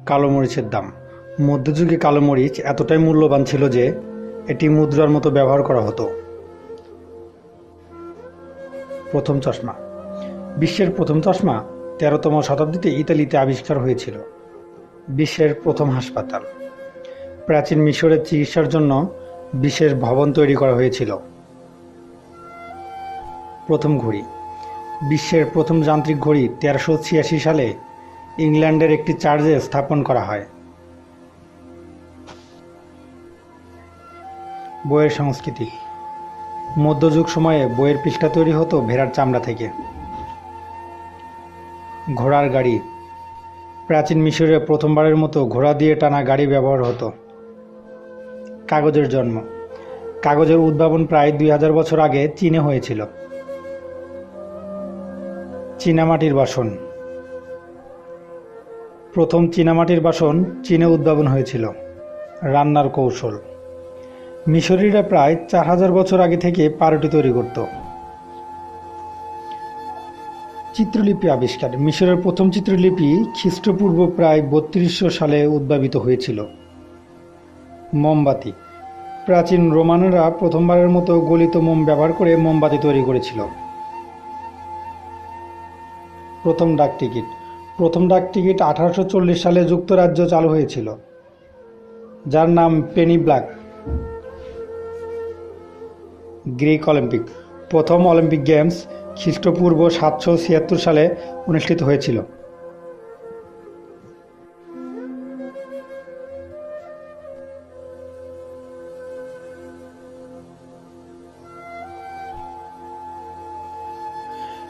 কালো মরিচের দাম। মধ্যযুগে কালো মরিচ এতটাই মূল্যবান ছিল যে এটি মুদ্রার মতো ব্যবহার করা হতো। প্রথম চশমা। বিশ্বের প্রথম চশমা ১৩তম শতাব্দীতে ইতালিতে আবিষ্কার হয়েছিল। বিশ্বের প্রথম হাসপাতাল। প্রাচীন মিশরের চিকিৎসার জন্য বিশেষ ভবন তৈরি করা হয়েছিল। প্রথম ঘড়ি। বিশ্বের প্রথম যান্ত্রিক ঘড়ি ১৩৮৬ সালে ইংল্যান্ডের একটি চার্চে স্থাপন করা হয়। বইয়ের সংস্কৃতি। মধ্যযুগ সময়ে বইয়ের পৃষ্ঠা তৈরি হতো ভেড়ার চামড়া থেকে। ঘোড়ার গাড়ি। প্রাচীন মিশরে প্রথমবারের মতো ঘোড়া দিয়ে টানা গাড়ি ব্যবহার হতো। কাগজের জন্ম। কাগজের উদ্ভাবন প্রায় ২০০০ বছর আগে চীনে হয়েছিল। চীনামাটির বাসন। প্রথম চীনামাটির বাসন চীনে উদ্ভাবন হয়েছিল। রান্নার কৌশল। মিশরীয়রা প্রায় ৪০০০ বছর আগে থেকে পাউরুটি তৈরি করত। চিত্রলিপি আবিষ্কার। মিশরের প্রথম চিত্রলিপি খ্রিস্টপূর্ব প্রায় ৩২০০ সালে উদ্ভাবিত হয়েছিল। মোমবাতি। প্রাচীন রোমানরা প্রথমবারের মতো গলিত মোম ব্যবহার করে মোমবাতি তৈরি করেছিল। প্রথম ডাকটিকিট। প্রথম ডাকটিকিট ১৮৪০ সালে যুক্তরাজ্য চালু হয়েছিল, যার নাম পেনি ব্ল্যাক। Greek Olympic. প্রথম অলিম্পিক গেমস খ্রিস্টপূর্ব ৭৭৬ সালে অনুষ্ঠিত হয়েছিল।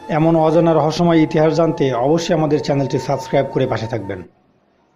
এমন অজানা রহস্যময় ইতিহাস জানতে অবশ্যই আমাদের চ্যানেলটি সাবস্ক্রাইব করে পাশে থাকবেন।